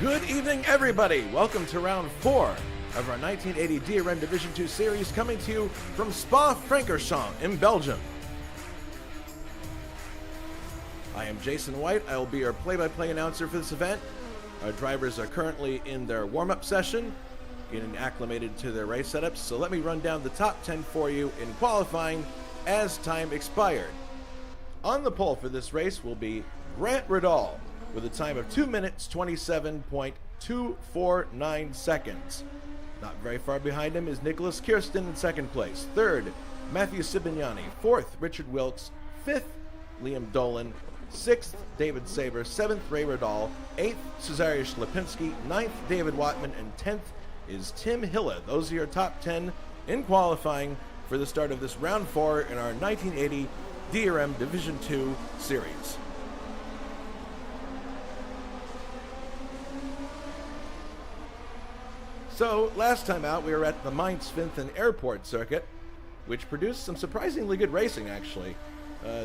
Good evening, everybody. Welcome to round 4 of our 1980 DRM Division 2 series, coming to you from Spa-Francorchamps in Belgium. I am Jason White. I will be your play-by-play announcer for this event. Our drivers are currently in their warm-up session, getting acclimated to their race setups, so let me run down the top 10 for you in qualifying as time expired. On the pole for this race will be Grant Riddall with a time of 2 minutes 27.249 seconds. Not very far behind him is Nicholas Kirsten in second place. Third, Matthew Sibignani. Fourth, Richard Wilkes. Fifth, Liam Dolan. Sixth, David Saber. Seventh, Ray Riddall. Eighth, Cesariusz Lipinski. Ninth, David Watman. And 10th is Tim Hilla. Those are your top 10 in qualifying for the start of this round 4 in our 1980 DRM Division 2 series. So, last time out, we were at the Mainz-Winfen Airport circuit, which produced some surprisingly good racing, actually.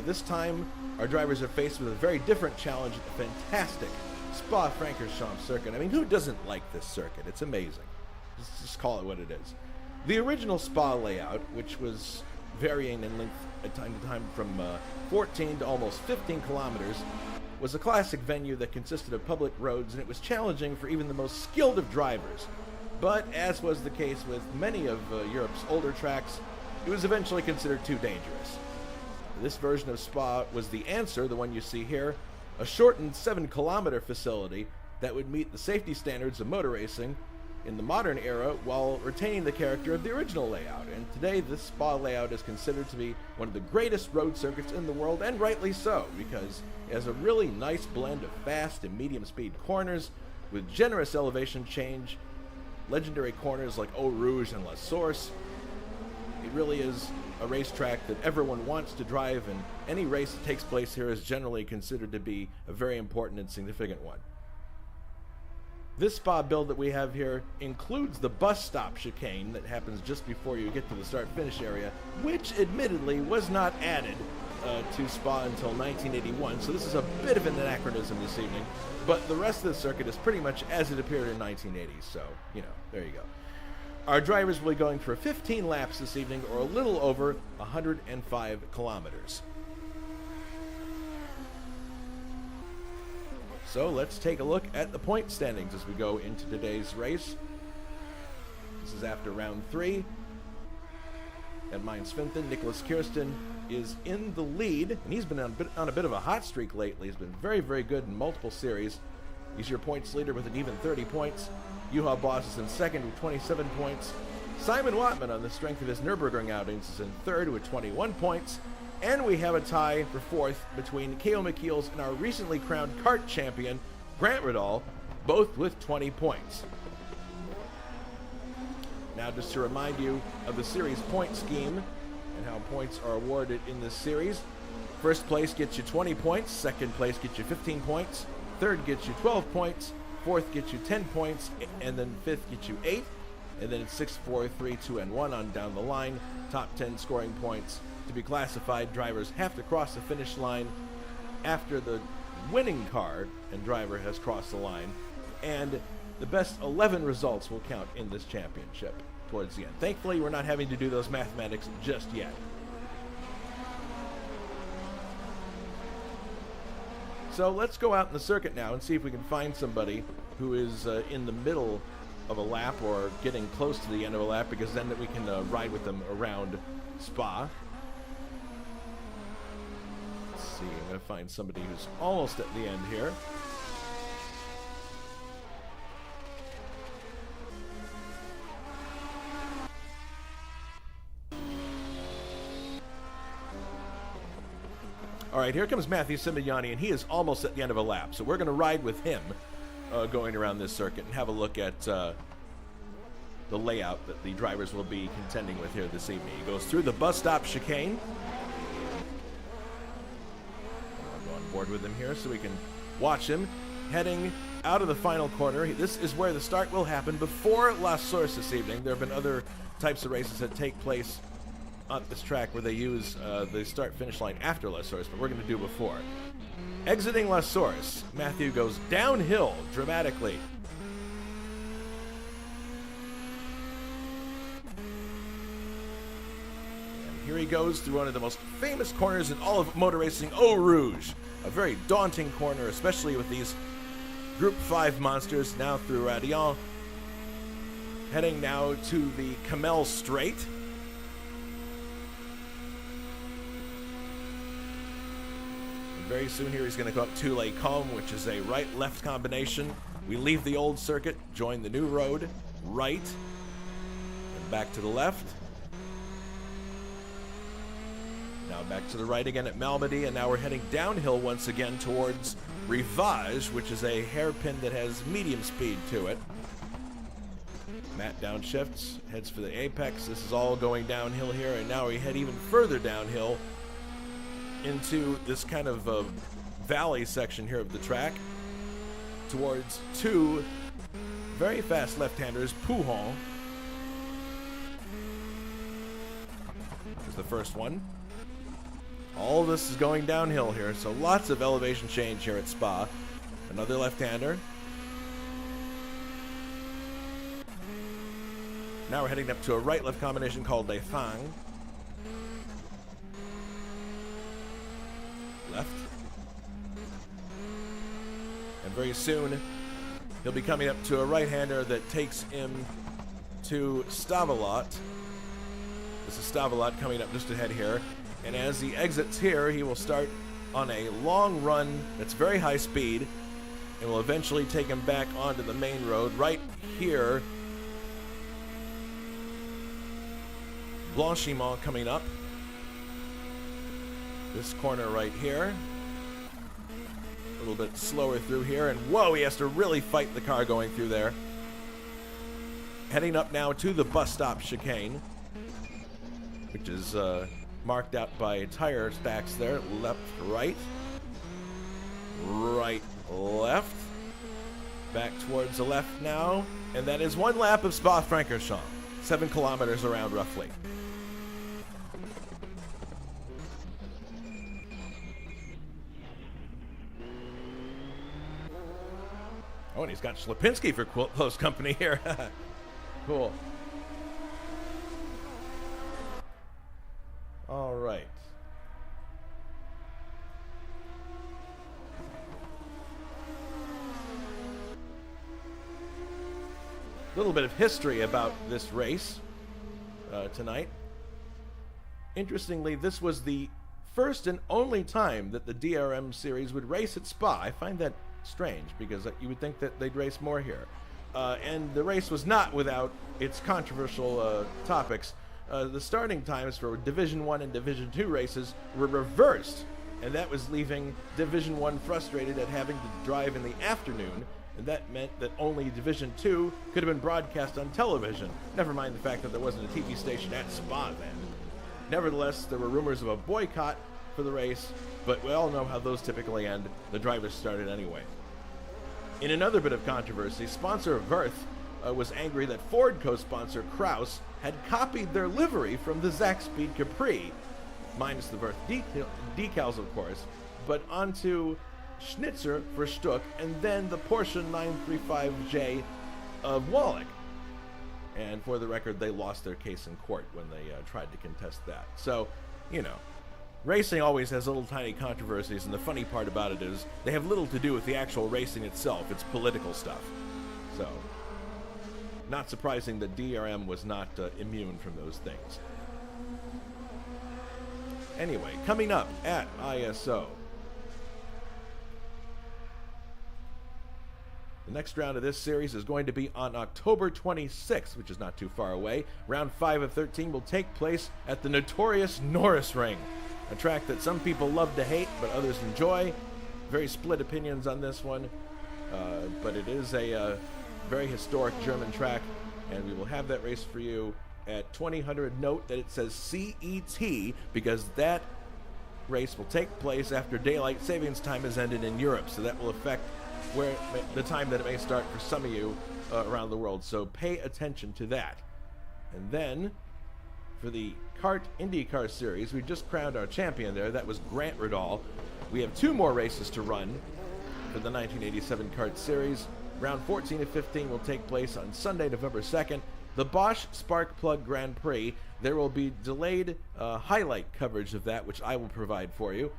This time, our drivers are faced with a very different challenge at the fantastic Spa-Francorchamps circuit. I mean, who doesn't like this circuit? It's amazing. Just call it what it is. The original Spa layout, which was varying in length at time to time from 14 to almost 15 kilometers, was a classic venue that consisted of public roads, and it was challenging for even the most skilled of drivers. But, as was the case with many of Europe's older tracks, it was eventually considered too dangerous. This version of Spa was the answer, the one you see here, a shortened 7-kilometer facility that would meet the safety standards of motor racing in the modern era while retaining the character of the original layout. And today, this Spa layout is considered to be one of the greatest road circuits in the world, and rightly so, because it has a really nice blend of fast and medium speed corners with generous elevation change, legendary corners like Eau Rouge and La Source. It really is a racetrack that everyone wants to drive, and any race that takes place here is generally considered to be a very important and significant one. This Spa build that we have here includes the bus stop chicane that happens just before you get to the start-finish area, which admittedly was not added to Spa until 1981, so this is a bit of an anachronism this evening, but the rest of the circuit is pretty much as it appeared in 1980, so, you know, there you go. Our drivers will be going for 15 laps this evening, or a little over 105 kilometers. So let's take a look at the point standings as we go into today's race. This is after round 3. At Mainz-Winfen, Nicholas Kirsten is in the lead, and he's been on a bit of a hot streak lately. He's been very, very good in multiple series. He's your points leader with an even 30 points. Juha Boss is in second with 27 points. Simon Watman, on the strength of his Nürburgring outings, is in third with 21 points. And we have a tie for fourth between K.O. McKeels and our recently crowned kart champion, Grant Riddall, both with 20 points. Now, just to remind you of the series point scheme and how points are awarded in this series. First place gets you 20 points, second place gets you 15 points, third gets you 12 points, fourth gets you 10 points, and then fifth gets you 8, and then it's 6, 4, 3, 2, and 1 on down the line. Top 10 scoring points. To be classified, drivers have to cross the finish line after the winning car and driver has crossed the line, and the best 11 results will count in this championship towards the end. Thankfully, we're not having to do those mathematics just yet. So let's go out in the circuit now and see if we can find somebody who is in the middle of a lap or getting close to the end of a lap, because then we can ride with them around Spa. Let's see, I'm going to find somebody who's almost at the end here. All right, here comes Matthew Sibignani, and he is almost at the end of a lap. So we're going to ride with him going around this circuit and have a look at the layout that the drivers will be contending with here this evening. He goes through the bus stop chicane. I'll go on board with him here so we can watch him heading out of the final corner. This is where the start will happen before La Source this evening. There have been other types of races that take place on this track where they use the start-finish line after La Source, but we're going to do before. Exiting La Source, Matthew goes downhill dramatically he goes through one of the most famous corners in all of motor racing, Eau Rouge. A very daunting corner, especially with these Group 5 monsters now through Radillon. Heading now to the Camel Straight. And very soon here he's going to go up to Les Combes, which is a right-left combination. We leave the old circuit, join the new road, right, and back to the left. Now back to the right again at Malmedy, and now we're heading downhill once again towards Rivage, which is a hairpin that has medium speed to it. Matt downshifts, heads for the apex. This is all going downhill here, and now we head even further downhill into this kind of valley section here of the track towards two very fast left-handers, Pouhon is the first one. All this is going downhill here, so lots of elevation change here at Spa. Another left-hander. Now we're heading up to a right-left combination called Les Fangs. Left. And very soon, he'll be coming up to a right-hander that takes him to Stavelot. This is Stavelot coming up just ahead here. And as he exits here, he will start on a long run that's very high speed and will eventually take him back onto the main road right here. Blanchiment coming up. This corner right here. A little bit slower through here, and whoa, he has to really fight the car going through there. Heading up now to the bus stop chicane, which is marked out by tire stacks there. Left, right. Right, left. Back towards the left now. And that is one lap of Spa-Francorchamps. 7 kilometers around, roughly. Oh, and he's got Schlapinski for close company here. Cool. All right. A little bit of history about this race tonight. Interestingly, this was the first and only time that the DRM series would race at Spa. I find that strange because you would think that they'd race more here. And the race was not without its controversial topics. The starting times for Division 1 and Division 2 races were reversed, and that was leaving Division 1 frustrated at having to drive in the afternoon, and that meant that only Division 2 could have been broadcast on television, never mind the fact that there wasn't a TV station at Spa then. Nevertheless, there were rumors of a boycott for the race, but we all know how those typically end. The drivers started anyway. In another bit of controversy, sponsor Wirth was angry that Ford co-sponsor Kraus had copied their livery from the Zakspeed Capri, minus the Wirth decals of course, but onto Schnitzer for Stuck, and then the Porsche 935J of Wallach. And for the record, they lost their case in court when they tried to contest that. So, you know, racing always has little tiny controversies, and the funny part about it is they have little to do with the actual racing itself. It's political stuff. So, not surprising that DRM was not immune from those things. Anyway, coming up at ISO. The next round of this series is going to be on October 26th, which is not too far away. Round 5 of 13 will take place at the notorious Norris Ring, a track that some people love to hate, but others enjoy. Very split opinions on this one, but it is a very historic German track, and we will have that race for you at 2000. Note that it says CET because that race will take place after daylight savings time has ended in Europe, so that will affect the time that it may start for some of you around the world, so pay attention to that. And then for the Kart IndyCar Series, we just crowned our champion there. That was Grant Riddall. We have 2 more races to run for the 1987 Kart Series. Round 14 of 15 will take place on Sunday, November 2nd. The Bosch Sparkplug Grand Prix, there will be delayed highlight coverage of that, which I will provide for you.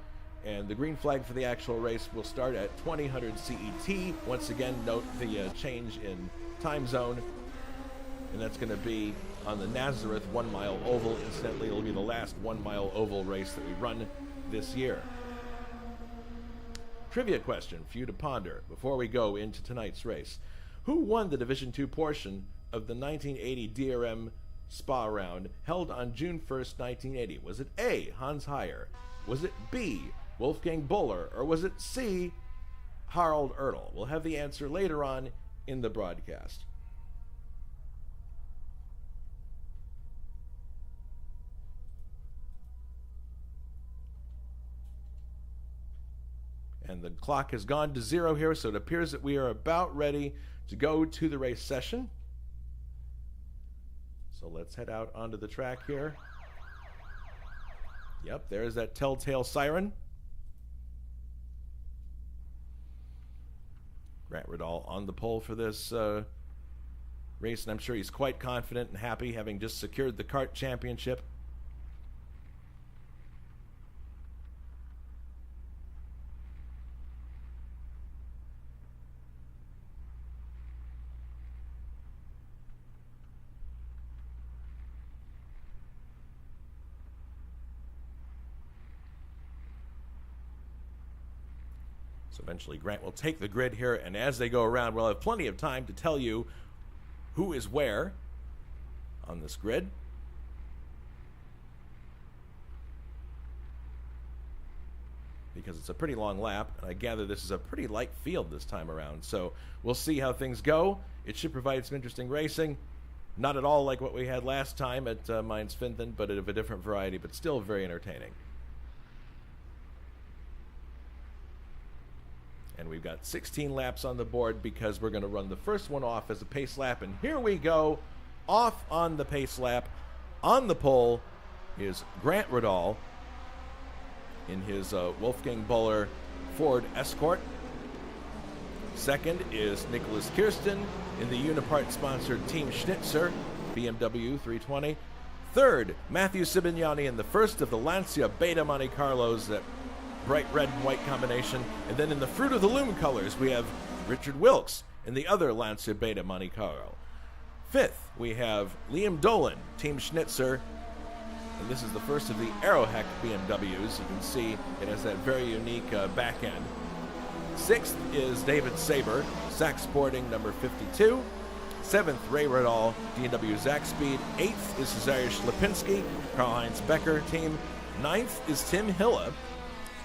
And the green flag for the actual race will start at 2000 CET. Once again, note the change in time zone. And that's going to be on the Nazareth 1 mile oval. Incidentally, it'll be the last 1 mile oval race that we run this year. Trivia question for you to ponder before we go into tonight's race. Who won the Division II portion of the 1980 DRM Spa round held on June 1st, 1980? Was it A, Hans Heyer? Was it B, Wolfgang Buller? Or was it C, Harald Ertl? We'll have the answer later on in the broadcast. And the clock has gone to 0 here, so it appears that we are about ready to go to the race session. So let's head out onto the track here. Yep, there's that telltale siren. Grant Riddall on the pole for this race, and I'm sure he's quite confident and happy, having just secured the kart championship. So eventually Grant will take the grid here, and as they go around, we'll have plenty of time to tell you who is where on this grid. Because it's a pretty long lap, and I gather this is a pretty light field this time around. So we'll see how things go. It should provide some interesting racing. Not at all like what we had last time at Mainz-Finthen, but of a different variety, but still very entertaining. And we've got 16 laps on the board because we're going to run the first one off as a pace lap. And here we go, off on the pace lap. On the pole is Grant Riddall in his Wolfgang Buller Ford Escort. Second is Nicholas Kirsten in the Unipart-sponsored Team Schnitzer BMW 320. Third, Matthew Sibignani in the first of the Lancia Beta Monte Carlos, that bright red and white combination. And then in the Fruit of the Loom colors, we have Richard Wilkes in the other Lancia Beta Monte Carlo. Fifth, we have Liam Dolan, Team Schnitzer. And this is the first of the Aeroheck BMWs. You can see it has that very unique back end. Sixth is David Saber, Sax Sporting number 52. Seventh, Ray Riddall, D&W Zaxspeed. Eighth is Cesariusz Lipinski, Karl-Heinz Becker team. Ninth is Tim Hilla,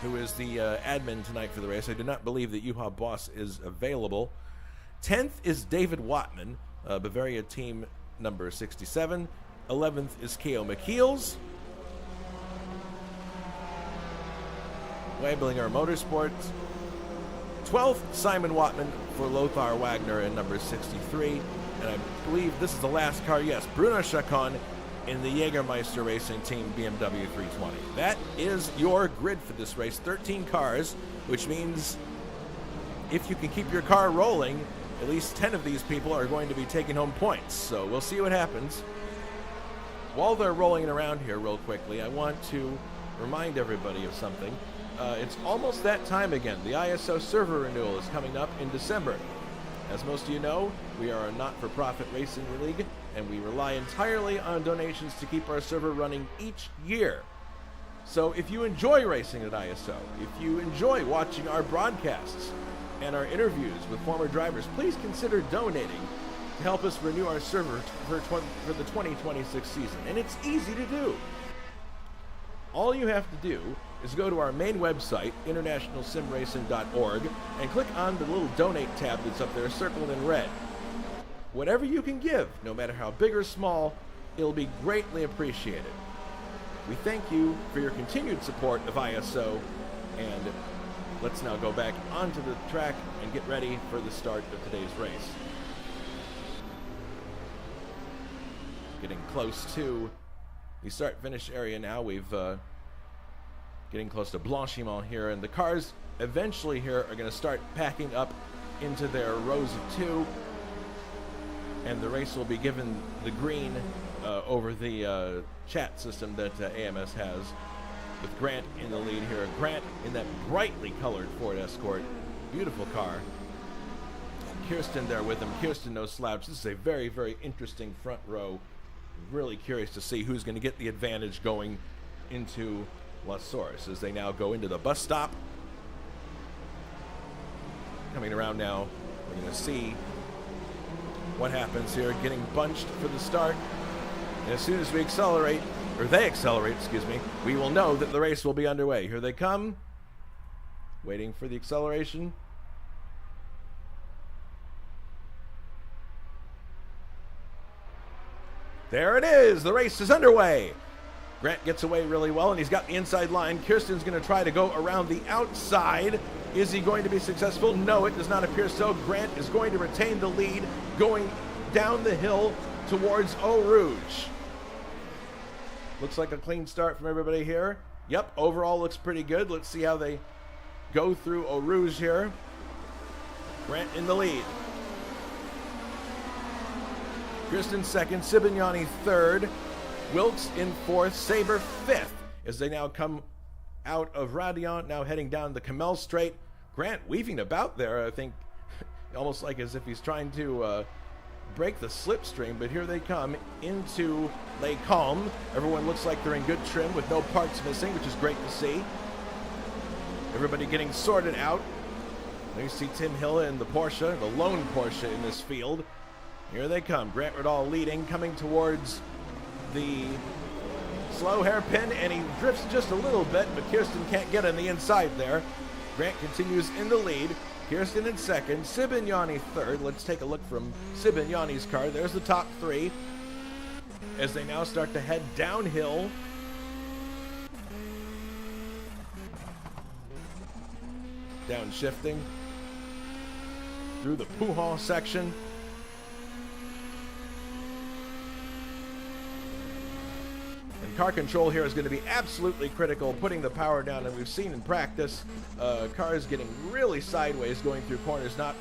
who is the admin tonight for the race. I do not believe that Juha Boss is available. 10th is David Wattman, Bavaria team number 67. 11th is Keo McKeels, Weiblinger Motorsports. 12th, Simon Wattman for Lothar Wagner in number 63. And I believe this is the last car, yes, Bruno Chacon in the Jägermeister Racing Team BMW 320. That is your grid for this race. 13 cars, which means if you can keep your car rolling, at least 10 of these people are going to be taking home points. So we'll see what happens. While they're rolling around here real quickly, I want to remind everybody of something. It's almost that time again. The ISO server renewal is coming up in December. As most of you know, we are a not-for-profit racing league, and we rely entirely on donations to keep our server running each year. So if you enjoy racing at ISO, if you enjoy watching our broadcasts and our interviews with former drivers, please consider donating to help us renew our server for the 2026 season. And it's easy to do. All you have to do is go to our main website, internationalsimracing.org, and click on the little donate tab that's up there circled in red. Whatever you can give, no matter how big or small, it'll be greatly appreciated. We thank you for your continued support of ISO, and let's now go back onto the track and get ready for the start of today's race. Getting close to the start-finish area now. We've getting close to Blanchimont here, and the cars eventually here are going to start packing up into their rows of two. and the race will be given the green over the chat system that AMS has, with Grant in the lead here. Grant in that brightly colored Ford Escort. Beautiful car. Kirsten there with him. Kirsten, no slouch. This is a very, very interesting front row. Really curious to see who's going to get the advantage going into La Source as they now go into the bus stop. Coming around now, we're going to see what happens here. Getting bunched for the start. And as soon as we accelerate, or they accelerate, excuse me, we will know that the race will be underway. Here they come. Waiting for the acceleration. There it is. The race is underway. Grant gets away really well, and he's got the inside line. Kirsten's going to try to go around the outside. Is he going to be successful? No, it does not appear so. Grant is going to retain the lead going down the hill towards Eau Rouge. Looks like a clean start from everybody here. Yep, overall looks pretty good. Let's see how they go through Eau Rouge here. Grant in the lead. Kirsten second, Sibignani third, Wilkes in fourth, Saber fifth, as they now come out of Radiant, now heading down the Camel Straight. Grant weaving about there, I think, almost like as if he's trying to break the slipstream, but here they come into Les Calmes. Everyone looks like they're in good trim with no parts missing, which is great to see. Everybody getting sorted out. There you see Tim Hill in the Porsche, the lone Porsche in this field. Here they come. Grant Riddall leading, coming towards the slow hairpin, and he drifts just a little bit, but Kirsten can't get on the inside there. Grant continues in the lead. Kirsten in second, Sibignani third. Let's take a look from Sibignani's car. There's the top three as they now start to head downhill. Downshifting through the Pouhon section. And car control here is going to be absolutely critical, putting the power down, and we've seen in practice cars getting really sideways going through corners, not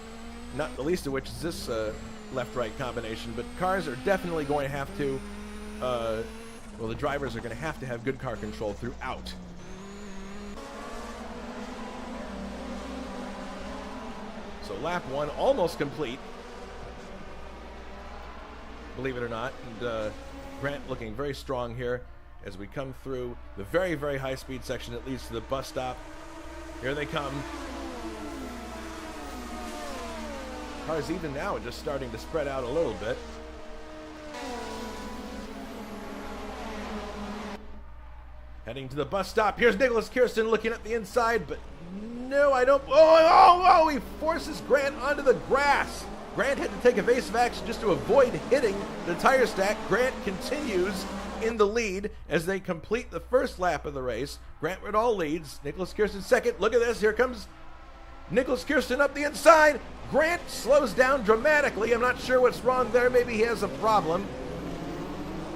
the least of which is this left-right combination, but cars are definitely going to have to, well, the drivers are going to have good car control throughout. So lap one almost complete, believe it or not, and Grant looking very strong here as we come through the very, very high-speed section that leads to the bus stop. Here they come. Cars even now are just starting to spread out a little bit. Heading to the bus stop. Here's Nicholas Kirsten looking at the inside, but no, I don't. Oh, he forces Grant onto the grass. Grant had to take evasive action just to avoid hitting the tire stack. Grant continues in the lead as they complete the first lap of the race. Grant Riddall leads. Nicholas Kirsten second. Look at this. Here comes Nicholas Kirsten up the inside. Grant slows down dramatically. I'm not sure what's wrong there. Maybe he has a problem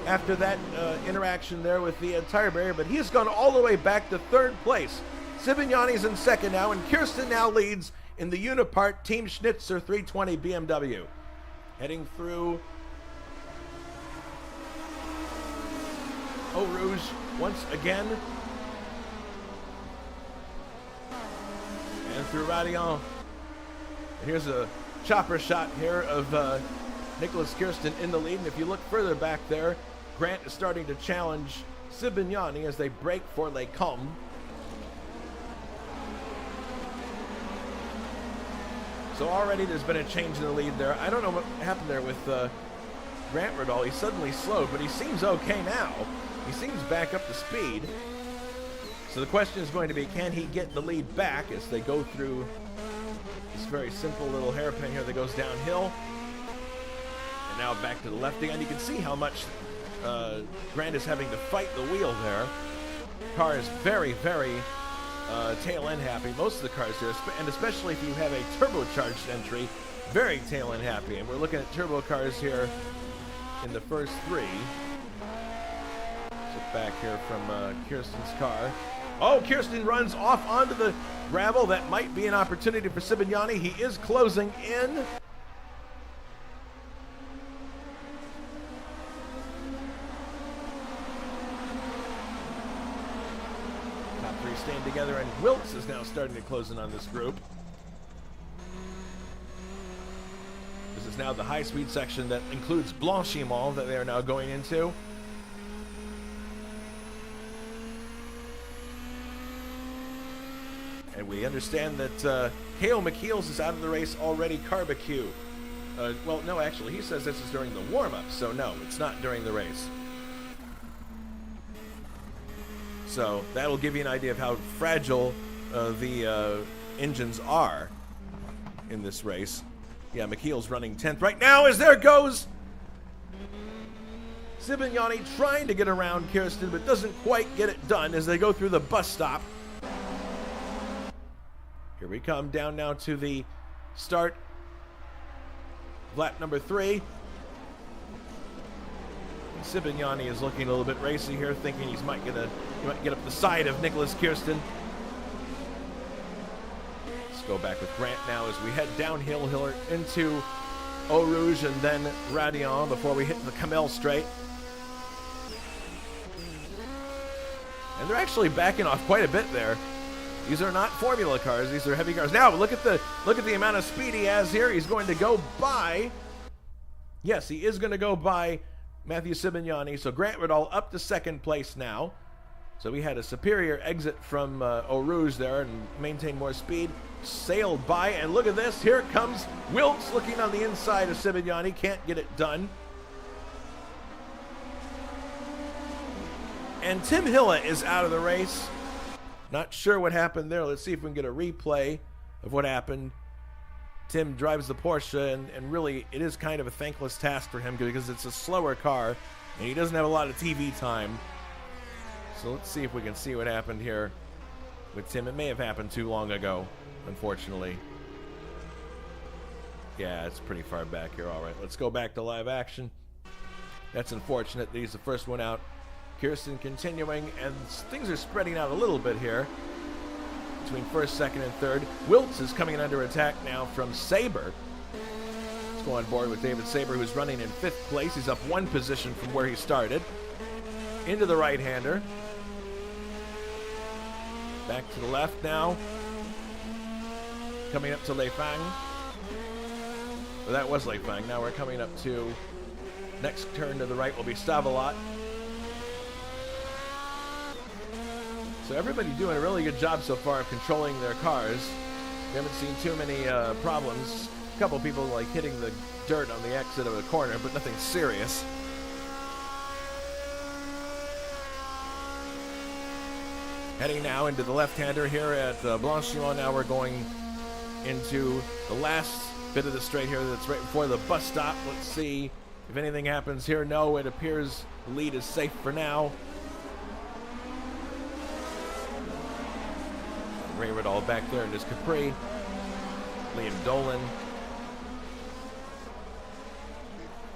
after that interaction there with the tire barrier, but he has gone all the way back to third place. Sibignani's in second now, and Kirsten now leads in the Unipart Team Schnitzer 320 BMW. Heading through Eau Rouge once again. And through Radiant. And here's a chopper shot here of Nicholas Kirsten in the lead. And if you look further back there, Grant is starting to challenge Sibignani as they break for Les Calmes. So already there's been a change in the lead there. I don't know what happened there with Grant Riddall. He suddenly slowed, but he seems okay now. He seems back up to speed. So the question is going to be, can he get the lead back as they go through this very simple little hairpin here that goes downhill. And now back to the left again. You can see how much Grant is having to fight the wheel there. Car is very, very tail end happy. Most of the cars here, and especially if you have a turbocharged entry, very tail end happy. And we're looking at turbo cars here in the first three. Sit back here from Kirsten's car. Oh, Kirsten runs off onto the gravel. That might be an opportunity for Sibignani. He is closing in. together, and Wilkes is now starting to close in on this group. This is now the high-speed section that includes Blanchimont that they are now going into. And we understand that Cale McKeels is out of the race already. Carbecue. Well, no, actually, he says this is during the warm-up, so no, it's not during the race. So that'll give you an idea of how fragile the engines are in this race. Yeah, McKeel's running 10th right now as there goes Sibignani trying to get around Kirsten, but doesn't quite get it done as they go through the bus stop. Here we come down now to the start. Lap number 3. And Sibignani is looking a little bit racy here, thinking he might get up the side of Nicholas Kirsten. Let's go back with Grant now as we head downhill here into Eau Rouge and then Radillon before we hit the Camel Straight. And they're actually backing off quite a bit there. These are not formula cars, these are heavy cars. Now, look at the amount of speed he has here. He's going to go by, yes, he is going to go by Matthew Sibignani. So Grant Riddall up to second place now. So we had a superior exit from Eau Rouge there and maintained more speed. Sailed by, and look at this. Here comes Wilkes looking on the inside of Sibignani. Can't get it done. And Tim Hilla is out of the race. Not sure what happened there. Let's see if we can get a replay of what happened. Tim drives the Porsche, and really it is kind of a thankless task for him because it's a slower car and he doesn't have a lot of TV time. So let's see if we can see what happened here with Tim. It may have happened too long ago, unfortunately. Yeah, it's pretty far back here. All right, let's go back to live action. That's unfortunate that he's the first one out. Kirsten continuing, and things are spreading out a little bit here between first, second, and third. Wilkes is coming under attack now from Sabre. Let's go on board with David Sabre, who's running in 5th place. He's up 1 position from where he started. Into the right-hander. Back to the left now. Coming up to Leifang. Well, that was Leifang. Now we're coming up to next turn to the right will be Stavelot. So everybody doing a really good job so far of controlling their cars. We haven't seen too many problems. A couple people like hitting the dirt on the exit of a corner, but nothing serious. Heading now into the left-hander here at Blanchimont. Now we're going into the last bit of the straight here that's right before the bus stop. Let's see if anything happens here. No, it appears the lead is safe for now. Ray Riddall back there in his Capri. Liam Dolan.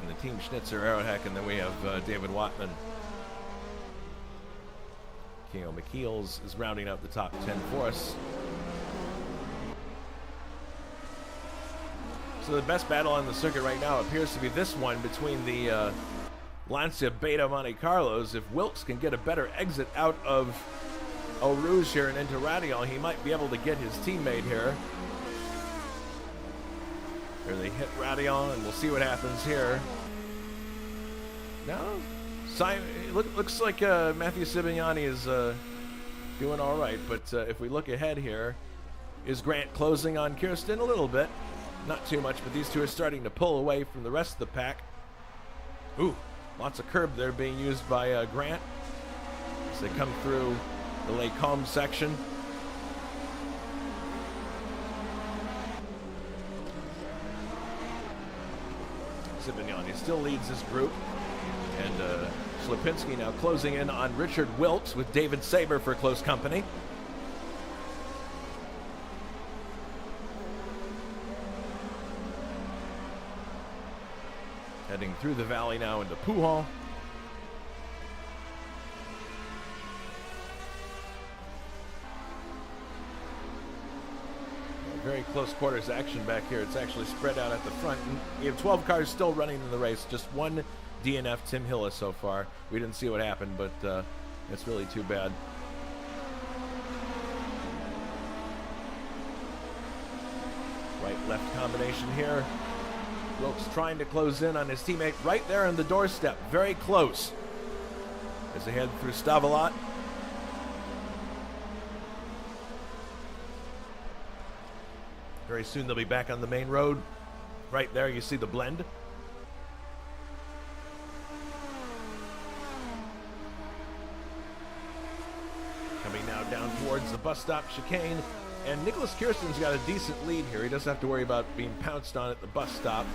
And the Team Schnitzer Aeroheck, and then we have David Watman. Cale McKeels is rounding out the top 10 for us. So the best battle on the circuit right now appears to be this one between the Lancia Beta Monte Carlos. If Wilkes can get a better exit out of Eau Rouge here and into Radillon, he might be able to get his teammate here. Here they hit Radillon, and we'll see what happens here. No, looks like Matthew Sibignani is doing all right, but if we look ahead here, is Grant closing on Kirsten? A little bit, not too much, but these two are starting to pull away from the rest of the pack. Ooh, lots of curb there being used by Grant as they come through the Les Combes section. Sibignani still leads this group, and Slipinski now closing in on Richard Wilkes with David Sabre for close company. Heading through the valley now into Pouhon. Very close quarters action back here. It's actually spread out at the front. And we have 12 cars still running in the race. Just one DNF, Tim Hilla, so far. We didn't see what happened, but it's really too bad. Left combination here. Wilkes trying to close in on his teammate right there on the doorstep. Very close. As they head through Stavelot. Very soon they'll be back on the main road. Right there you see the blend. Coming now down towards the bus stop chicane. And Nicholas Kirsten's got a decent lead here. He doesn't have to worry about being pounced on at the bus stop.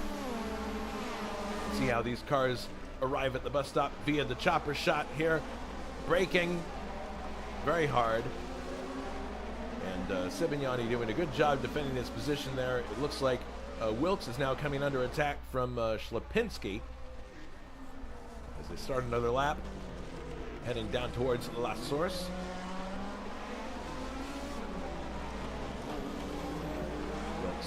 Let's see how these cars arrive at the bus stop via the chopper shot here. Braking very hard. And Sibignani doing a good job defending his position there. It looks like Wilkes is now coming under attack from Ślepinski as they start another lap, heading down towards La Source. Wilkes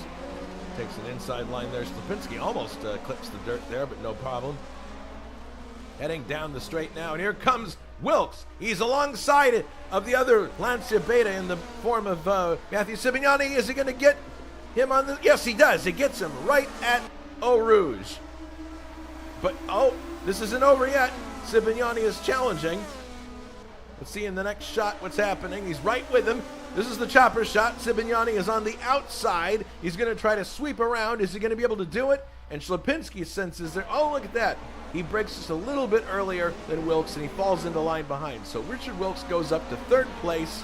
takes an inside line there. Ślepinski almost clips the dirt there, but no problem. Heading down the straight now, and here comes Wilkes. He's alongside of the other Lancia Beta in the form of Matthew Sibignani. Is he going to get him on the... Yes, he does. He gets him right at Eau Rouge. But, oh, this isn't over yet. Sibignani is challenging. Let's see in the next shot what's happening. He's right with him. This is the chopper shot. Sibignani is on the outside. He's going to try to sweep around. Is he going to be able to do it? And Ślepinski senses there. Oh, look at that. He breaks just a little bit earlier than Wilkes, and he falls into line behind. So Richard Wilkes goes up to third place.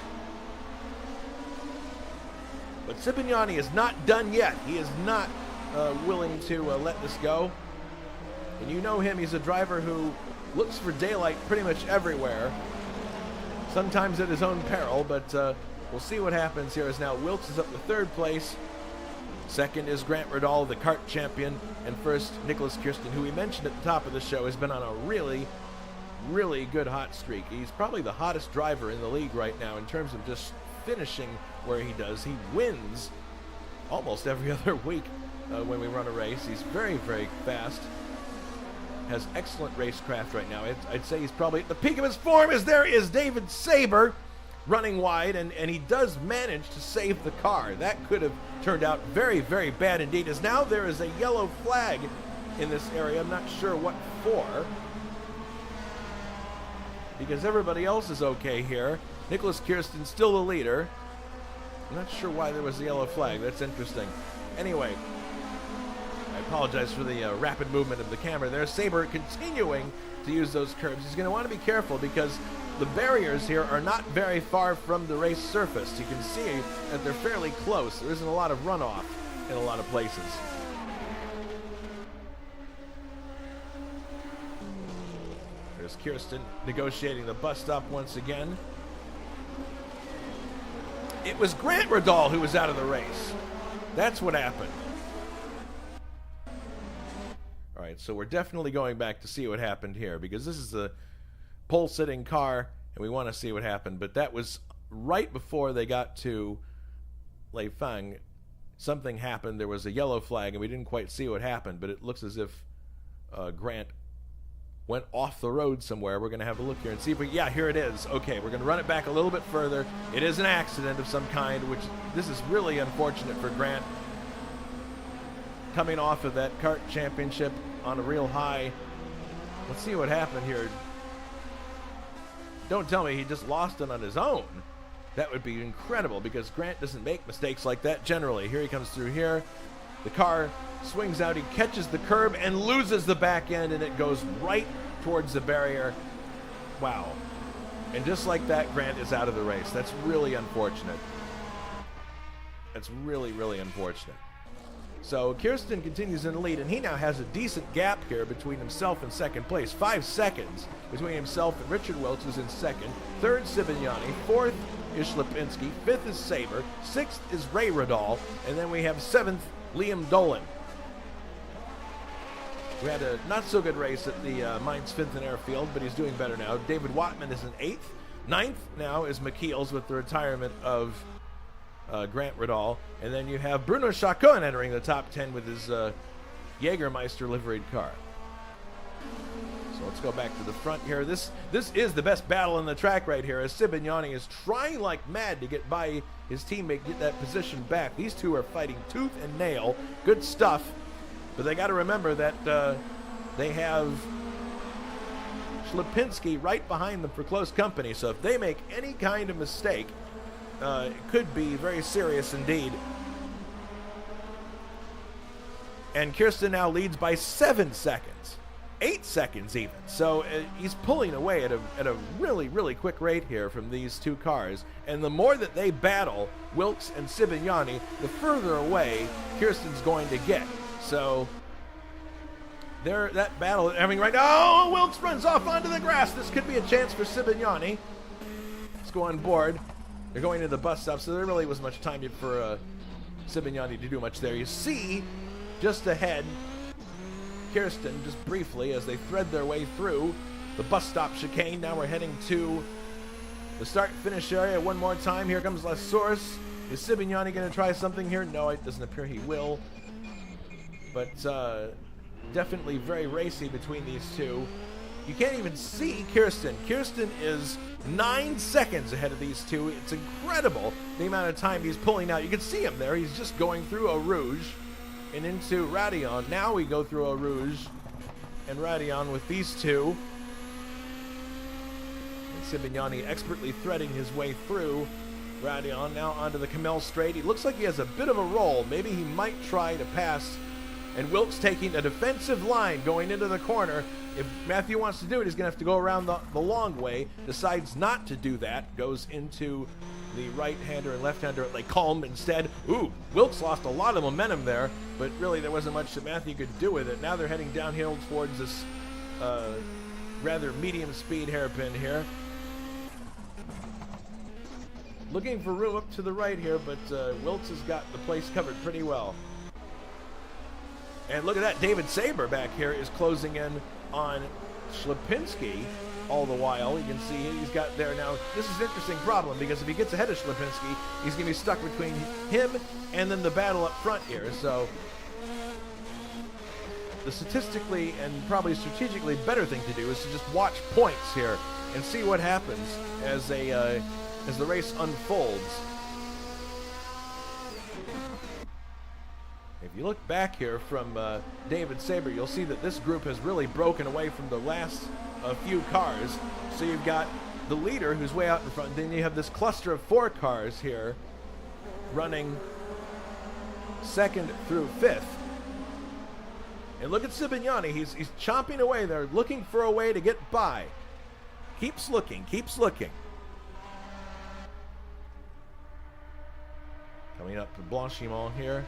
But Sibignani is not done yet. He is not willing to let this go. And you know him. He's a driver who looks for daylight pretty much everywhere. Sometimes at his own peril, but we'll see what happens here as now Wilkes is up to third place. Second is Grant Riddall, the kart champion. And first, Nicholas Kirsten, who we mentioned at the top of the show, has been on a really, really good hot streak. He's probably the hottest driver in the league right now in terms of just finishing where he does. He wins almost every other week when we run a race. He's very, very fast. Has excellent racecraft right now. I'd say he's probably at the peak of his form, as there is David Saber running wide, and he does manage to save the car. That could have turned out very, very bad indeed, as now there is a yellow flag in this area. I'm not sure what for, because everybody else is okay here. Nicholas Kirsten still the leader. I'm not sure why there was a yellow flag. That's interesting. Anyway, I apologize for the rapid movement of the camera there. Saber continuing to use those curbs. He's going to want to be careful because the barriers here are not very far from the race surface. You can see that they're fairly close. There isn't a lot of runoff in a lot of places. There's Kirsten negotiating the bus stop once again. It was Grant Riddall who was out of the race. That's what happened. All right, so we're definitely going back to see what happened here, because this is the pole-sitting car, and we want to see what happened. But that was right before they got to Leifang. Something happened. There was a yellow flag, and we didn't quite see what happened, but it looks as if Grant went off the road somewhere. We're going to have a look here and see if we... Yeah, here it is. Okay, we're going to run it back a little bit further. It is an accident of some kind, which this is really unfortunate for Grant. Coming off of that kart championship on a real high. Let's see what happened here. Don't tell me he just lost it on his own. That would be incredible, because Grant doesn't make mistakes like that generally. Here he comes through here. The car swings out. He catches the curb and loses the back end, and it goes right towards the barrier. Wow. And just like that, Grant is out of the race. That's really unfortunate. That's really, really unfortunate. So Kirsten continues in the lead, and he now has a decent gap here between himself and second place. 5 seconds between himself and Richard Wilkes, who's in second. Third, Sibignani. Fourth is Ślepinski. Fifth is Saber. Sixth is Ray Riddall. And then we have seventh, Liam Dolan. We had a not-so-good race at the Mainz-Finten Airfield, but he's doing better now. David Wattman is in 8th. 9th now is McKeels with the retirement of Grant Riddall. And then you have Bruno Chacon entering the top 10 with his Jägermeister liveried car. So let's go back to the front here. This is the best battle in the track right here, as Sibignani is trying like mad to get by his teammate get that position back. These two are fighting tooth and nail. Good stuff. But they got to remember that they have Lipinski right behind them for close company, so if they make any kind of mistake, it could be very serious indeed. And Kirsten now leads by 7 seconds, 8 seconds even. So he's pulling away at a really, really quick rate here from these two cars. And the more that they battle, Wilkes and Sibignani, the further away Kirsten's going to get. So that battle having right now. Oh, Wilkes runs off onto the grass. This could be a chance for Sibignani. Let's go on board. They're going to the bus stop, so there really wasn't much time for Sibignani to do much there. You see, just ahead, Kirsten, just briefly, as they thread their way through the bus stop chicane. Now we're heading to the start-finish area one more time. Here comes La Source. Is Sibignani going to try something here? No, it doesn't appear he will. But definitely very racy between these two. You can't even see Kirsten. Kirsten is 9 seconds ahead of these two. It's incredible the amount of time he's pulling out. You can see him there. He's just going through Eau Rouge and into Radion. Now we go through Eau Rouge and Radion with these two. And Sibignani expertly threading his way through Radion. Now onto the Kamel Straight. He looks like he has a bit of a roll. Maybe he might try to pass. And Wilkes taking a defensive line going into the corner. If Matthew wants to do it, he's going to have to go around the long way. Decides not to do that. Goes into the right-hander and left-hander at Lake Colm instead. Ooh, Wilkes lost a lot of momentum there, but really there wasn't much that Matthew could do with it. Now they're heading downhill towards this rather medium-speed hairpin here. Looking for room up to the right here, but Wilkes has got the place covered pretty well. And look at that, David Saber back here is closing in on Lipinski all the while. You can see he's got there now. This is an interesting problem because if he gets ahead of Lipinski, he's going to be stuck between him and then the battle up front here. So the statistically and probably strategically better thing to do is to just watch points here and see what happens as the race unfolds. If you look back here from David Saber, you'll see that this group has really broken away from the last few cars. So you've got the leader who's way out in front. Then you have this cluster of 4 cars here running 2nd through 5th. And look at Sibignani. He's chomping away there, looking for a way to get by. Keeps looking, keeps looking. Coming up to Blanchimont here.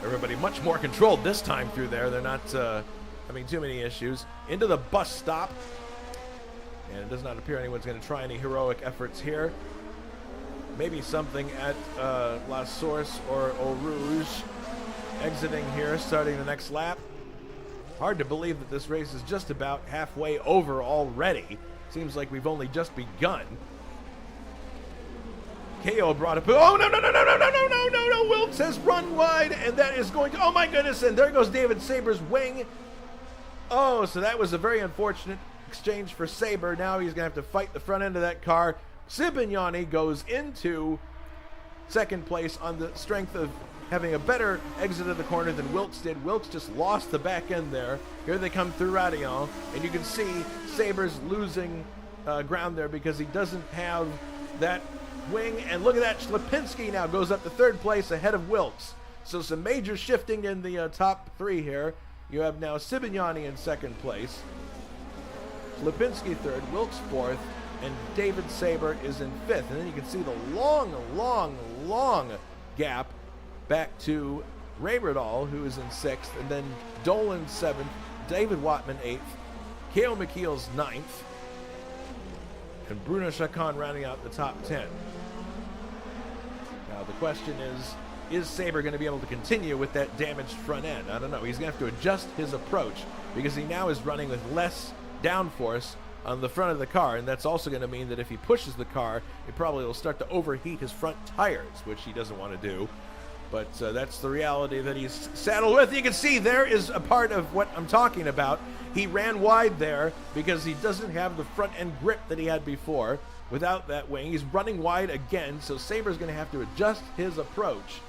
Everybody much more controlled this time through there. They're not having too many issues. Into the bus stop. And it does not appear anyone's going to try any heroic efforts here. Maybe something at La Source or Eau Rouge. Exiting here, starting the next lap. Hard to believe that this race is just about halfway over already. Seems like we've only just begun. KO brought up. Oh, no. Wilkes has run wide, and that is going to. Oh, my goodness. And there goes David Saber's wing. Oh, so that was a very unfortunate exchange for Saber. Now he's going to have to fight the front end of that car. Sibignani goes into 2nd place on the strength of having a better exit of the corner than Wilkes did. Wilkes just lost the back end there. Here they come through Radion, and you can see Saber's losing ground there because he doesn't have that wing. And look at that, Lipinski now goes up to 3rd place ahead of Wilkes. So some major shifting in the top 3 here. You have now Sibignani in 2nd place, Lipinski 3rd, Wilkes 4th, and David Saber is in 5th. And then you can see the long gap back to Ray Riddall, who is in 6th, and then Dolan 7th, David Watman 8th, K.O. McKeel's 9th, and Bruno Chacon rounding out the top 10. Now the question is Saber going to be able to continue with that damaged front end? I don't know. He's going to have to adjust his approach because he now is running with less downforce on the front of the car, and that's also going to mean that if he pushes the car, it probably will start to overheat his front tires, which he doesn't want to do. But that's the reality that he's saddled with. You can see there is a part of what I'm talking about. He ran wide there because he doesn't have the front end grip that he had before. Without that wing, he's running wide again, so Saber's going to have to adjust his approach.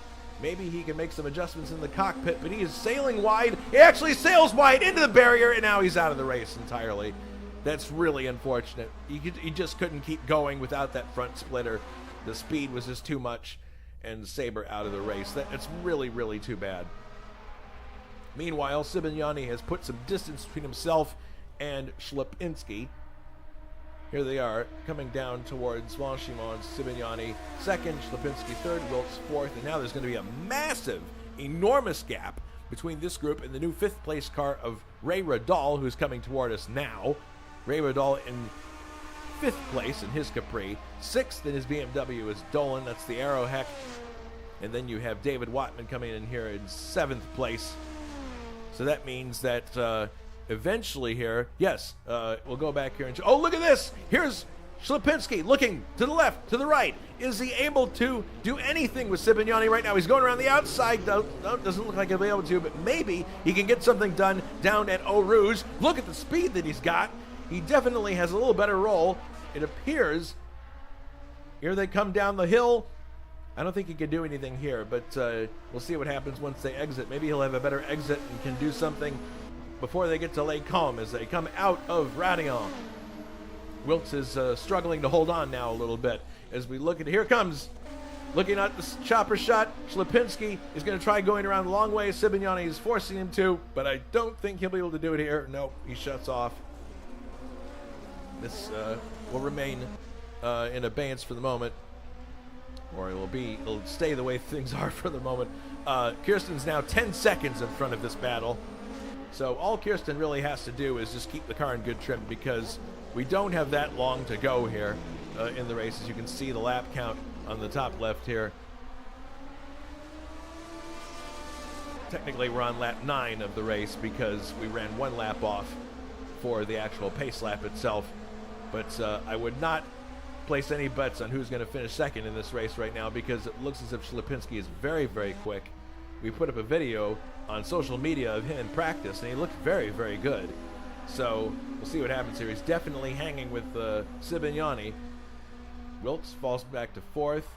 Maybe he can make some adjustments in the cockpit, but he is sailing wide. He actually sails wide into the barrier, and now he's out of the race entirely. That's really unfortunate. He just couldn't keep going without that front splitter. The speed was just too much, and Saber out of the race. It's really, really too bad. Meanwhile, Sibignani has put some distance between himself and Ślepinski. Here they are, coming down towards Blanchimont. Sibignani second, Ślepinski third, Wilkes fourth, and now there's going to be a massive, enormous gap between this group and the new fifth place car of Ray Radal, who's coming toward us now. Ray Radal in fifth place in his Capri. Sixth in his BMW is Dolan, that's the Arrowheck. And then you have David Watman coming in here in seventh place. So that means that eventually here, yes, we'll go back here and oh, look at this! Here's Ślepinski looking to the left, to the right. Is he able to do anything with Sibignani right now? He's going around the outside. No, doesn't look like he'll be able to, but maybe he can get something done down at Eau Rouge. Look at the speed that he's got. He definitely has a little better roll. It appears. Here they come down the hill. I don't think he can do anything here, but we'll see what happens once they exit. Maybe he'll have a better exit and can do something before they get to Les Combes as they come out of Raidillon. Wilkes is struggling to hold on now a little bit as we look at, here comes, looking at the chopper shot. Ślepinski is going to try going around the long way. Sibignani is forcing him to, but I don't think he'll be able to do it here. Nope, he shuts off. This will remain in abeyance for the moment. Or it'll stay the way things are for the moment. Kirsten's now 10 seconds in front of this battle. So all Kirsten really has to do is just keep the car in good trim because we don't have that long to go here in the race. As you can see the lap count on the top left here. Technically we're on lap 9 of the race because we ran one lap off for the actual pace lap itself. But I would not place any bets on who's going to finish second in this race right now because it looks as if Ślepinski is very, very quick. We put up a video on social media of him in practice, and he looked very, very good. So we'll see what happens here. He's definitely hanging with Sibignani. Wilkes falls back to fourth,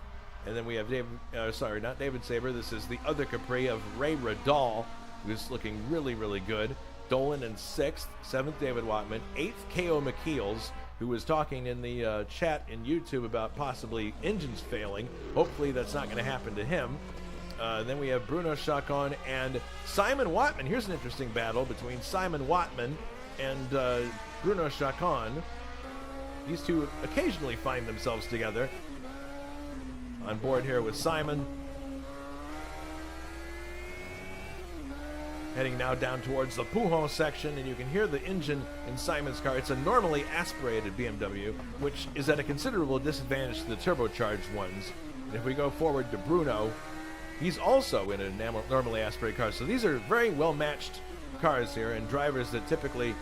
and then we have not David Saber. This is the other Capri of Ray Radal, who's looking really, really good. Dolan in sixth, seventh David Watman, eighth K.O. McKeels, who was talking in the chat in YouTube about possibly engines failing. Hopefully that's not going to happen to him. Then we have Bruno Chacon and Simon Watman. Here's an interesting battle between Simon Watman and Bruno Chacon. These two occasionally find themselves together. On board here with Simon. Heading now down towards the Pouhon section, and you can hear the engine in Simon's car. It's a normally aspirated BMW, which is at a considerable disadvantage to the turbocharged ones. And if we go forward to Bruno, he's also in a normally aspirated car. So these are very well-matched cars here, and drivers that typically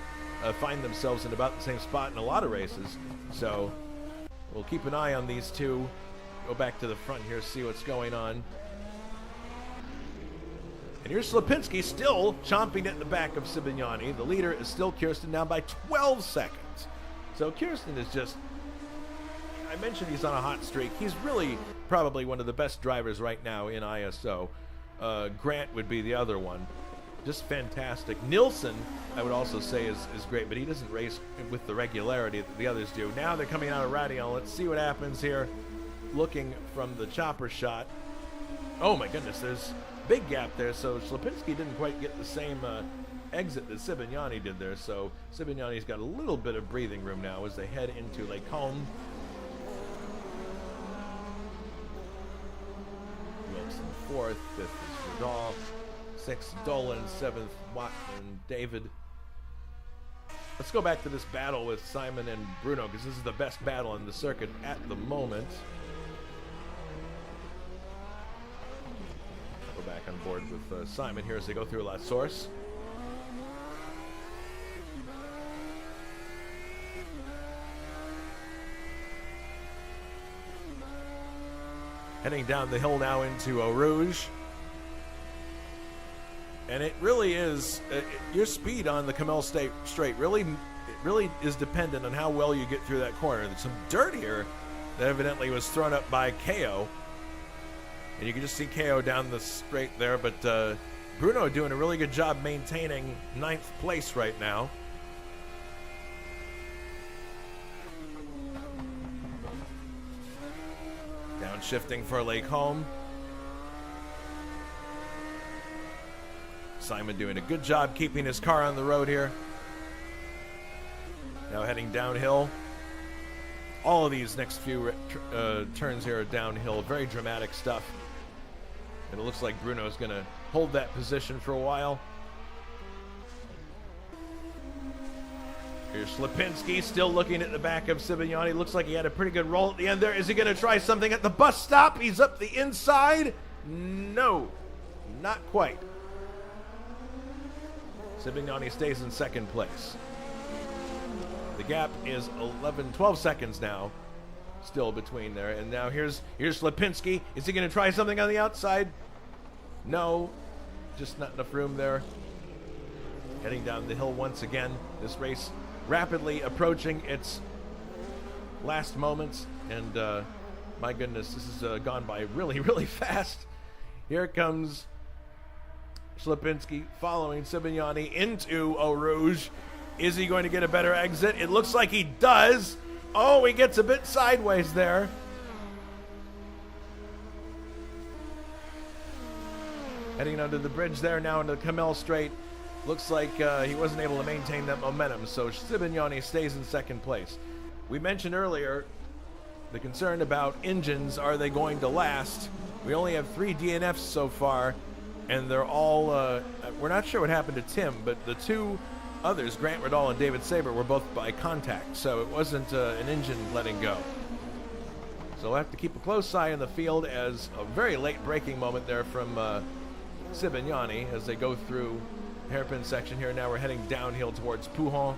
find themselves in about the same spot in a lot of races. So we'll keep an eye on these two. Go back to the front here, see what's going on. And here's Ślepinski still chomping at the back of Sibignani. The leader is still Kirsten, now by 12 seconds. So Kirsten is just, I mentioned he's on a hot streak. He's really probably one of the best drivers right now in ISO. Grant would be the other one. Just fantastic. Nilsson, I would also say, is great, but he doesn't race with the regularity that the others do. Now they're coming out of Raidillon. Let's see what happens here. Looking from the chopper shot. Oh my goodness, there's big gap there, so Ślepinski didn't quite get the same exit that Sibignani did there, so Sibignani's got a little bit of breathing room now as they head into Les Combes. Wilson fourth, fifth is Radal, sixth Dolan, seventh Watman, David. Let's go back to this battle with Simon and Bruno, because this is the best battle in the circuit at the moment. Back on board with Simon here as they go through La Source. Heading down the hill now into Eau Rouge. And it really is, your speed on the Kamel straight really is dependent on how well you get through that corner. There's some dirt here that evidently was thrown up by KO. And you can just see KO down the straight there, but Bruno doing a really good job maintaining 9th place right now. Downshifting for Lake Home. Simon doing a good job keeping his car on the road here. Now heading downhill. All of these next few turns here are downhill. Very dramatic stuff. And it looks like Bruno's going to hold that position for a while. Here's Lipinski still looking at the back of Sibignani. Looks like he had a pretty good roll at the end there. Is he going to try something at the bus stop? He's up the inside. No, not quite. Sibignani stays in 2nd place. The gap is 12 seconds now, still between there. And now here's Lipinski. Is he going to try something on the outside? No, just not enough room there. Heading down the hill once again. This race rapidly approaching its last moments, and my goodness, this has gone by really, really fast. Here comes Lipinski following Sibignani into Eau Rouge. Is he going to get a better exit? It looks like he does. Oh, he gets a bit sideways there. Heading under the bridge there now into the Kamel Straight. Looks like he wasn't able to maintain that momentum, so Sibignani stays in 2nd place. We mentioned earlier the concern about engines. Are they going to last? We only have 3 DNFs so far, and they're all, we're not sure what happened to Tim, but the 2 others, Grant Riddall and David Saber, were both by contact, so it wasn't an engine letting go. So we'll have to keep a close eye on the field, as a very late braking moment there from Sibignani as they go through hairpin section here. Now we're heading downhill towards Pouhon.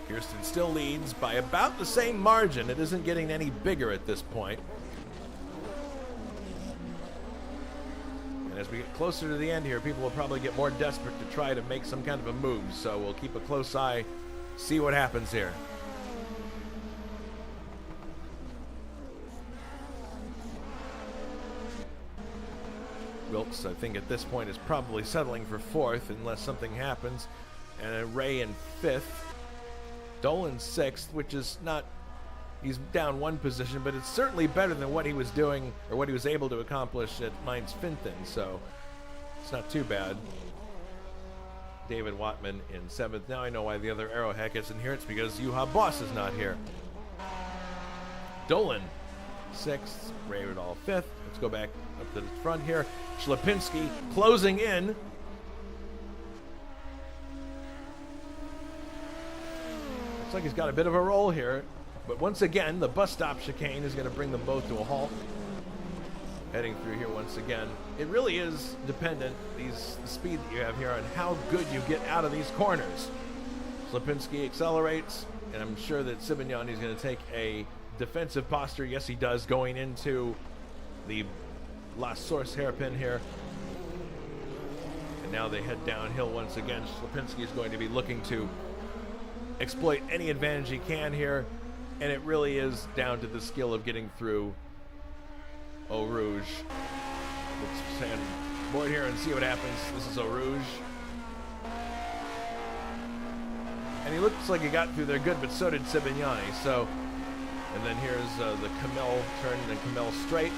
Kirsten still leads by about the same margin. It isn't getting any bigger at this point. And as we get closer to the end here, people will probably get more desperate to try to make some kind of a move. So we'll keep a close eye, see what happens here. Wilkes, I think at this point, is probably settling for 4th unless something happens. And Ray in 5th. Dolan 6th, which is not, he's down 1 position, but it's certainly better than what he was doing, or what he was able to accomplish at Mainz-Finten, so it's not too bad. David Watman in 7th. Now I know why the other Arrowheck isn't here. It's because Juha Boss is not here. Dolan 6th, Ray Riddall 5th. Let's go back up to the front here. Lipinski closing in. Looks like he's got a bit of a roll here. But once again, the bus stop chicane is going to bring them both to a halt. Heading through here once again. It really is dependent, the speed that you have here, on how good you get out of these corners. Lipinski accelerates, and I'm sure that Sibignani is going to take a defensive posture. Yes, he does, going into the La Source hairpin here. And now they head downhill once again. Lipinski is going to be looking to exploit any advantage he can here. And it really is down to the skill of getting through Eau Rouge. Let's stand board here and see what happens. This is Eau Rouge. And he looks like he got through there good, but so did Sibignani. So, and then here's the Kamel turn and then Kamel straight.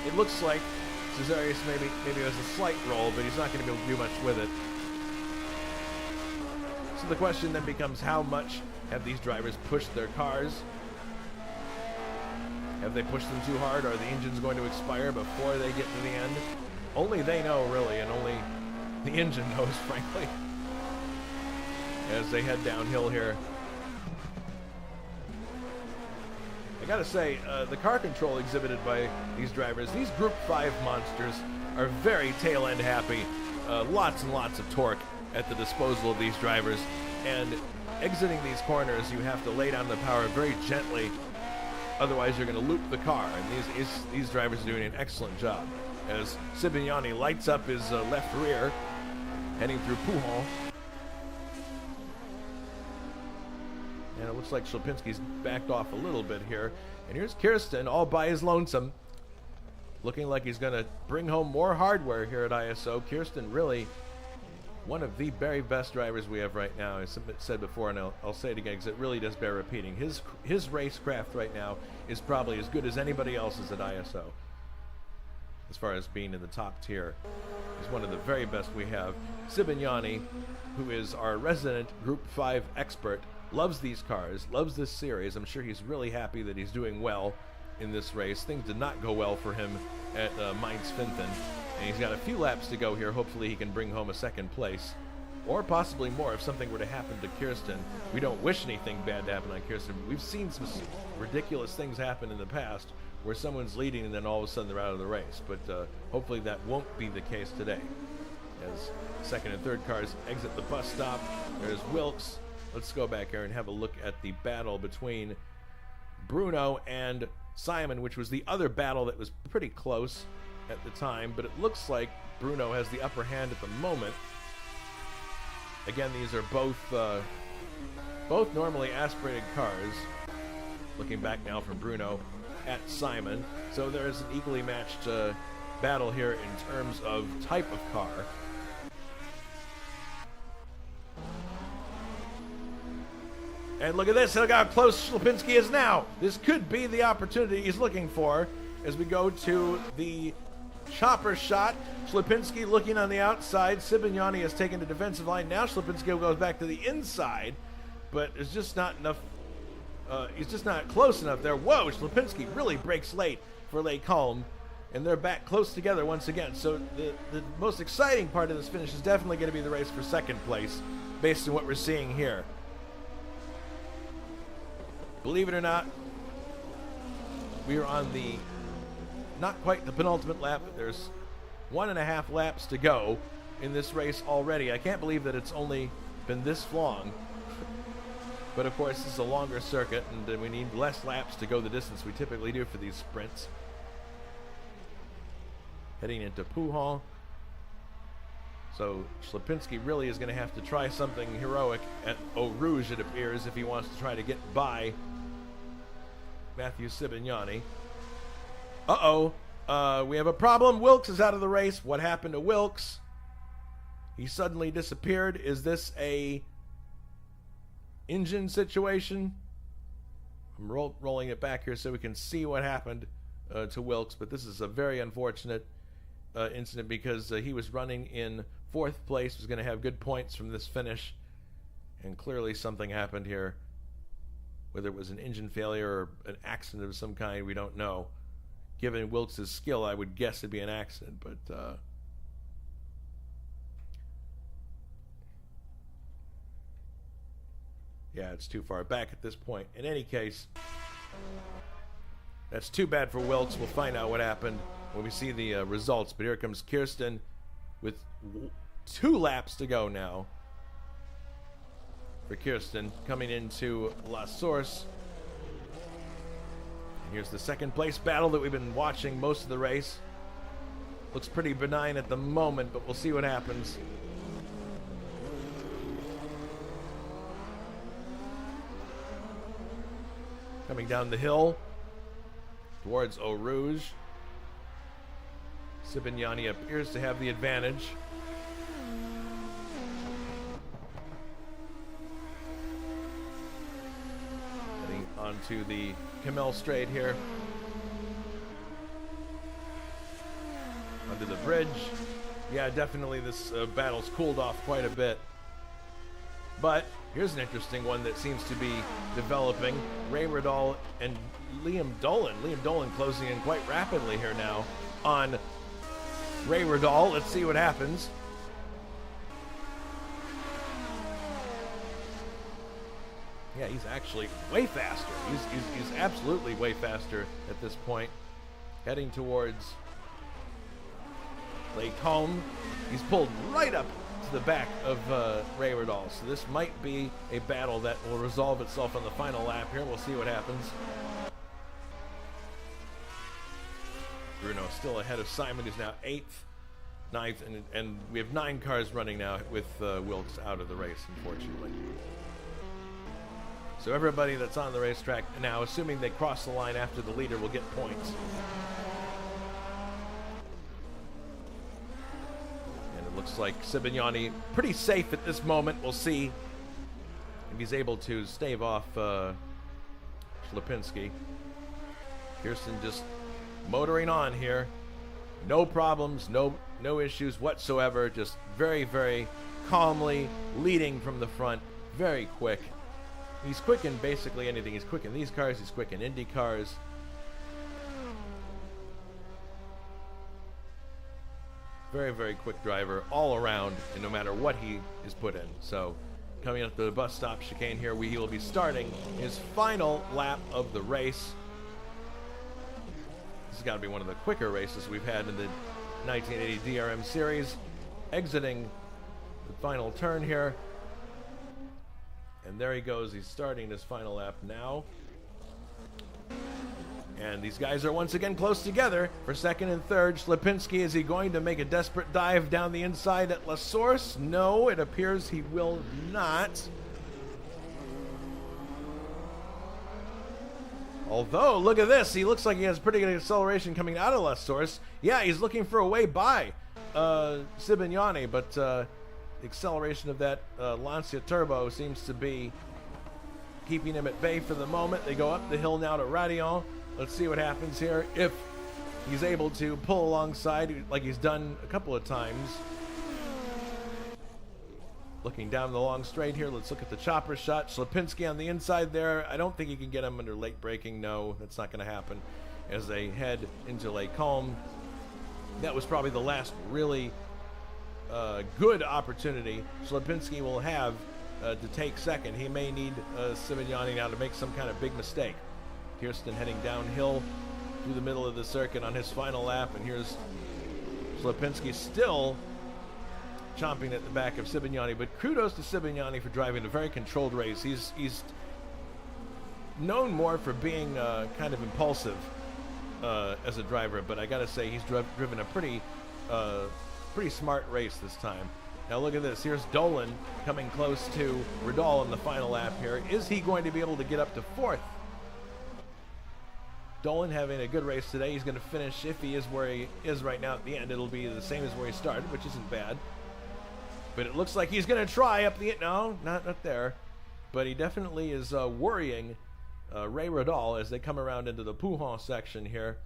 It looks like Cesarius maybe has a slight roll, but he's not going to be able to do much with it. So the question then becomes, how much have these drivers pushed their cars? Have they pushed them too hard? Are the engines going to expire before they get to the end? Only they know, really, and only the engine knows, frankly. As they head downhill here. I gotta say, the car control exhibited by these drivers, these Group 5 monsters, are very tail-end happy. Lots and lots of torque at the disposal of these drivers. And exiting these corners, you have to lay down the power very gently Otherwise, you're going to loop the car, and these drivers are doing an excellent job. As Sibignani lights up his left rear, heading through Pouhon. And it looks like Szlapinski's backed off a little bit here. And here's Kirsten all by his lonesome, looking like he's going to bring home more hardware here at ISO. Kirsten really one of the very best drivers we have right now. As I said before, and I'll say it again because it really does bear repeating. His racecraft right now is probably as good as anybody else's at ISO as far as being in the top tier. He's one of the very best we have. Sibignani, who is our resident Group 5 expert, loves these cars, loves this series. I'm sure he's really happy that he's doing well in this race. Things did not go well for him at Mainz-Finthen, and he's got a few laps to go here. Hopefully he can bring home a second place, or possibly more if something were to happen to Kirsten. We don't wish anything bad to happen on Kirsten, but we've seen some ridiculous things happen in the past where someone's leading and then all of a sudden they're out of the race. But hopefully that won't be the case today. As second and third cars exit the bus stop, there's Wilkes. Let's go back here and have a look at the battle between Bruno and Simon, which was the other battle that was pretty close at the time, but it looks like Bruno has the upper hand at the moment. Again, these are both normally aspirated cars. Looking back now from Bruno at Simon. So there's an equally matched battle here in terms of type of car. And look at this, look how close Szlapinski is now. This could be the opportunity he's looking for as we go to the chopper shot. Szlapinski looking on the outside. Sibignani has taken the defensive line. Now Szlapinski goes back to the inside, but it's just not enough. He's just not close enough there. Whoa, Szlapinski really breaks late for Lecombe, and they're back close together once again. So the most exciting part of this finish is definitely going to be the race for second place, based on what we're seeing here. Believe it or not, we are on the, not quite the penultimate lap, but there's 1.5 laps to go in this race already. I can't believe that it's only been this long. But of course, this is a longer circuit, and we need less laps to go the distance we typically do for these sprints. Heading into Pouhon. So Szlapinski really is going to have to try something heroic at Eau Rouge, it appears, if he wants to try to get by Matthew Sibignani. We have a problem. Wilkes is out of the race. What happened to Wilkes? He suddenly disappeared. Is this a engine situation? I'm rolling it back here so we can see what happened to Wilkes, but this is a very unfortunate incident because he was running in 4th place, was going to have good points from this finish, and clearly something happened here. Whether it was an engine failure or an accident of some kind, we don't know. Given Wilkes' skill, I would guess it'd be an accident, but yeah, it's too far back at this point. In any case, that's too bad for Wilkes. We'll find out what happened when we see the results. But here comes Kirsten with 2 laps to go now for Kirsten, coming into La Source. And here's the second place battle that we've been watching most of the race. Looks pretty benign at the moment, but we'll see what happens. Coming down the hill towards Eau Rouge. Sibignani appears to have the advantage. Heading onto the Camel Straight here. Under the bridge. Yeah, definitely this battle's cooled off quite a bit. But here's an interesting one that seems to be developing. Ray Riddall and Liam Dolan. Liam Dolan closing in quite rapidly here now on Ray Riddall. Let's see what happens. Yeah, he's actually way faster. He's absolutely way faster at this point. Heading towards Lecombe. He's pulled right up to the back of Ray Riddall. So this might be a battle that will resolve itself on the final lap here. We'll see what happens. Bruno still ahead of Simon, who's now 8th, 9th, and we have 9 cars running now with Wilkes out of the race, unfortunately. So everybody that's on the racetrack now, assuming they cross the line after the leader, will get points. And it looks like Sibignani pretty safe at this moment. We'll see if he's able to stave off Lipinski. Kirsten just motoring on here. No problems, no issues whatsoever. Just very, very calmly leading from the front. Very quick. He's quick in basically anything. He's quick in these cars. He's quick in Indy cars. Very, very quick driver all around, and no matter what he is put in. So coming up to the bus stop chicane here, he will be starting his final lap of the race. This has got to be one of the quicker races we've had in the 1980 DRM series. Exiting the final turn here. And there he goes. He's starting his final lap now. And these guys are once again close together for second and third. Lipinski, is he going to make a desperate dive down the inside at La Source? No, it appears he will not. Although, look at this. He looks like he has pretty good acceleration coming out of La Source. Yeah, he's looking for a way by Sibignani, but the acceleration of that Lancia Turbo seems to be keeping him at bay for the moment. They go up the hill now to Radillon. Let's see what happens here. If he's able to pull alongside like he's done a couple of times. Looking down the long straight here, let's look at the chopper shot. Lipinski on the inside there. I don't think he can get him under late braking. No, that's not going to happen. As they head into Lake Combe, that was probably the last really good opportunity Lipinski will have to take second. He may need Sibignani now to make some kind of big mistake. Kirsten heading downhill through the middle of the circuit on his final lap, and here's Lipinski still chomping at the back of Sibignani, but kudos to Sibignani for driving a very controlled race. He's known more for being kind of impulsive as a driver, but I gotta say he's driven a pretty smart race this time. Now look at this. Here's Dolan coming close to Ridal in the final lap here. Is he going to be able to get up to fourth? Dolan having a good race today. He's going to finish, if he is where he is right now at the end, it'll be the same as where he started, which isn't bad. But it looks like he's going to try up the... No, not there. But he definitely is worrying Ray Ridal as they come around into the Pouhon section here.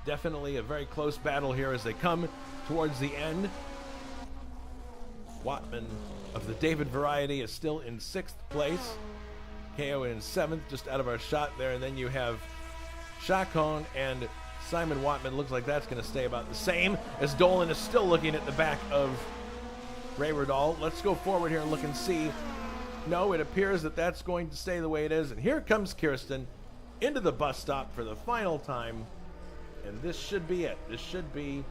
Definitely a very close battle here as they come towards the end. Wattman of the David variety is still in 6th place. KO in 7th, just out of our shot there. And then you have Chacon and Simon Wattman. Looks like that's going to stay about the same, as Dolan is still looking at the back of Ray Ridal. Let's go forward here and look and see. No, it appears that that's going to stay the way it is. And here comes Kirsten into the bus stop for the final time. And this should be it. This should be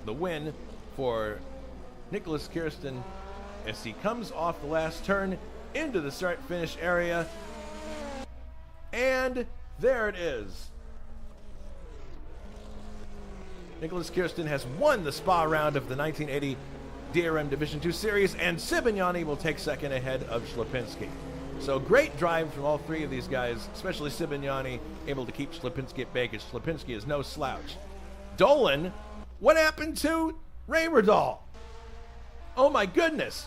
the win for Nicholas Kirsten as he comes off the last turn into the start-finish area. And there it is. Nicholas Kirsten has won the Spa round of the 1980 DRM Division II Series, and Sibignani will take second ahead of Lipinski. So great drive from all three of these guys, especially Sibignani, able to keep Lipinski at bay, because Lipinski is no slouch. Dolan, what happened to Ray Ridal? Oh my goodness.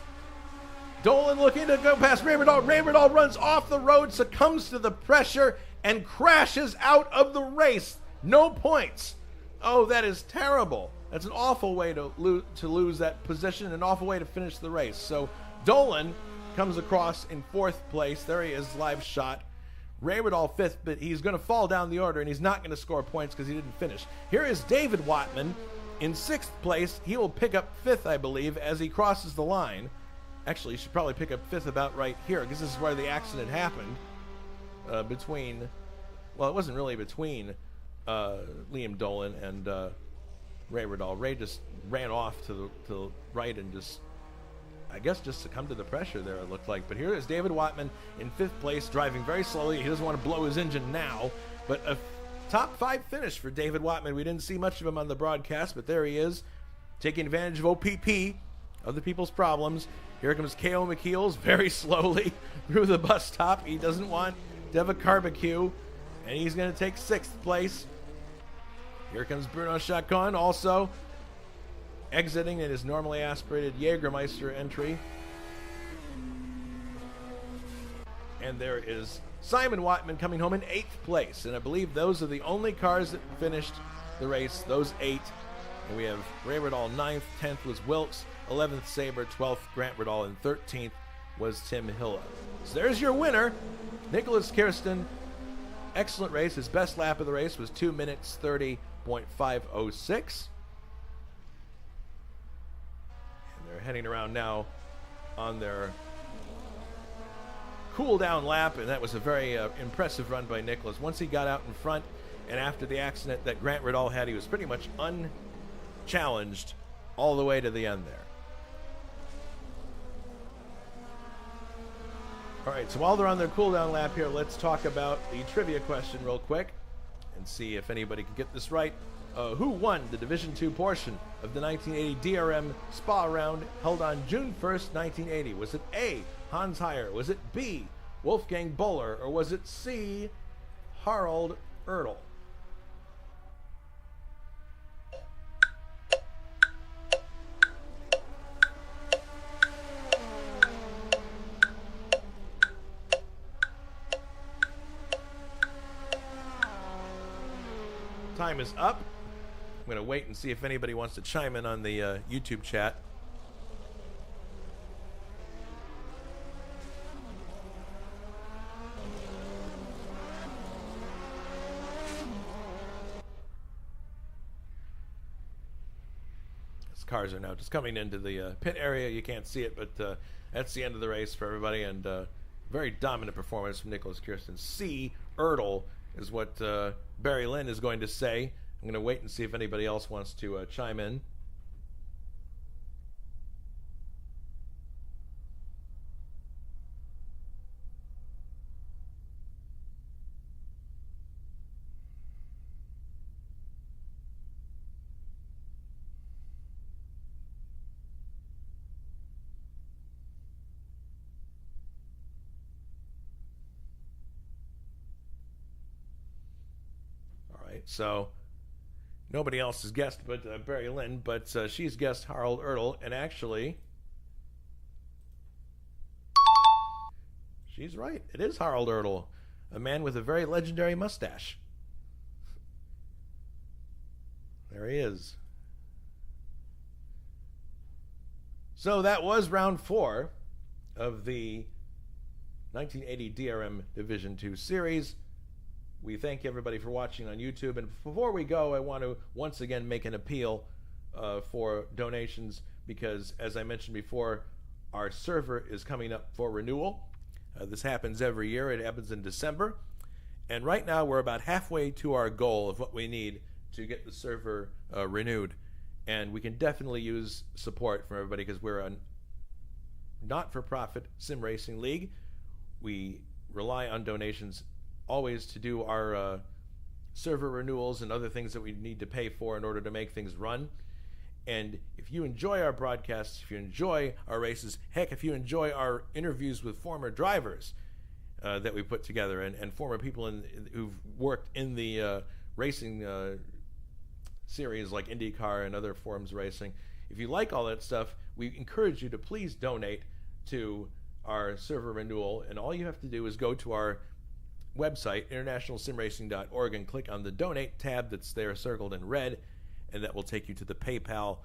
Dolan looking to go past Ray Ridal. Ray Ridal runs off the road, succumbs to the pressure, and crashes out of the race. No points. Oh, that is terrible. That's an awful way to lose that position, an awful way to finish the race. So Dolan comes across in 4th place. There he is, live shot. Ray Ridal 5th, but he's going to fall down the order, and he's not going to score points because he didn't finish. Here is David Wattman in 6th place. He will pick up 5th, I believe, as he crosses the line. Actually, he should probably pick up 5th about right here, because this is where the accident happened. Between, well, it wasn't really between Liam Dolan and Ray Ridal. Ray just ran off to the right and just, I guess, just succumbed to the pressure there, it looked like. But here is David Wattman in 5th place, driving very slowly. He doesn't want to blow his engine now, but top 5 finish for David Watman. We didn't see much of him on the broadcast, but there he is, taking advantage of OPP, other people's problems. Here comes K.O. McKeels very slowly through the bus stop. He doesn't want to have a barbecue, and he's going to take 6th place. Here comes Bruno Chacon, also exiting in his normally aspirated Jägermeister entry. And there is Simon Watman coming home in 8th place. And I believe those are the only cars that finished the race, those 8. And we have Ray Riddall 9th, 10th was Wilkes, 11th Sabre, 12th Grant Riddall, and 13th was Tim Hilla. So there's your winner, Nicholas Kirsten. Excellent race. His best lap of the race was 2 minutes 30.506. And they're heading around now on their cool down lap, and that was a very impressive run by Nicholas. Once he got out in front, and after the accident that Grant Riddall had, he was pretty much unchallenged all the way to the end there. All right, so while they're on their cool down lap here, let's talk about the trivia question real quick and see if anybody can get this right. Who won the Division II portion of the 1980 DRM Spa round held on June 1st, 1980? Was it A, Hans Heyer? Was it B, Wolfgang Böhler? Or was it C, Harald Ertl? Time is up. I'm going to wait and see if anybody wants to chime in on the YouTube chat. Cars are now just coming into the pit area. You can't see it, but that's the end of the race for everybody, and very dominant performance from Nicholas Kirsten. C, Ertl, is what Barry Lynn is going to say. I'm going to wait and see if anybody else wants to chime in. So nobody else has guessed but Barry Lynn, but she's guessed Harald Ertl, and actually she's right. It is Harald Ertl, a man with a very legendary mustache. There he is. So that was round 4 of the 1980 DRM Division II Series. We thank everybody for watching on YouTube. And before we go, I want to once again make an appeal for donations, because, as I mentioned before, our server is coming up for renewal. This happens every year. It happens in December. And right now, we're about halfway to our goal of what we need to get the server renewed. And we can definitely use support from everybody, because we're a not-for-profit sim racing league. We rely on donations always to do our server renewals and other things that we need to pay for in order to make things run. And if you enjoy our broadcasts, if you enjoy our races, heck, if you enjoy our interviews with former drivers that we put together, and former people who've worked in the racing series like IndyCar and other forms of racing, if you like all that stuff, we encourage you to please donate to our server renewal. And all you have to do is go to our website, internationalsimracing.org, and click on the donate tab that's there circled in red, and that will take you to the PayPal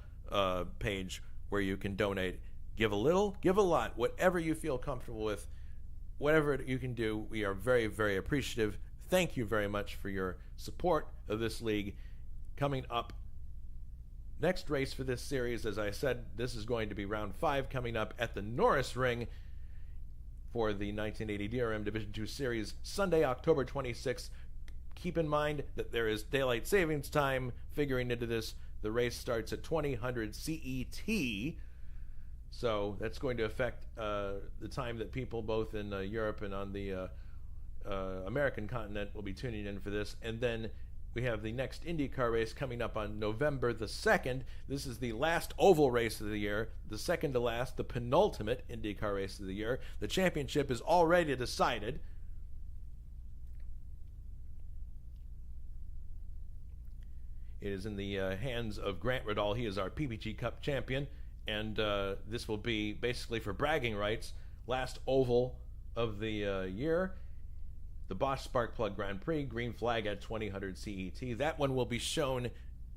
page where you can donate. Give a little, give a lot, whatever you feel comfortable with, whatever you can do. We are very, very appreciative. Thank you very much for your support of this league. Coming up, next race for this series, as I said, this is going to be round 5 coming up at the Norris Ring for the 1980 DRM Division II Series, Sunday, October 26th. Keep in mind that there is daylight savings time figuring into this. The race starts at 2000 CET, so that's going to affect the time that people both in Europe and on the American continent will be tuning in for this. And then we have the next IndyCar race coming up on November the 2nd. This is the last oval race of the year, the second to last, the penultimate IndyCar race of the year. The championship is already decided. It is in the hands of Grant Riddall. He is our PPG Cup champion, and this will be basically for bragging rights, last oval of the year. The Bosch Sparkplug Grand Prix, green flag at 2000 CET. That one will be shown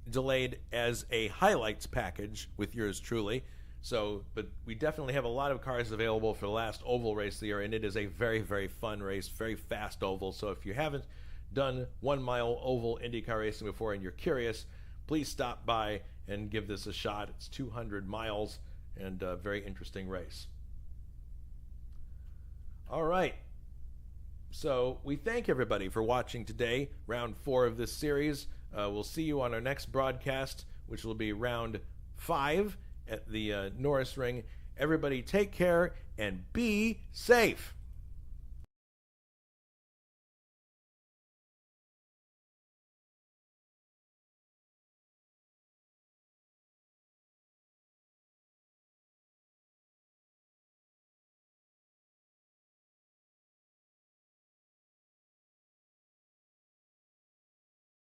delayed as a highlights package with yours truly. So, but we definitely have a lot of cars available for the last oval race of the year, and it is a very, very fun race, very fast oval. So if you haven't done 1 mile oval IndyCar racing before and you're curious, please stop by and give this a shot. It's 200 miles and a very interesting race. All right. So we thank everybody for watching today, round 4 of this series. We'll see you on our next broadcast, which will be round 5 at the Norris Ring. Everybody take care and be safe.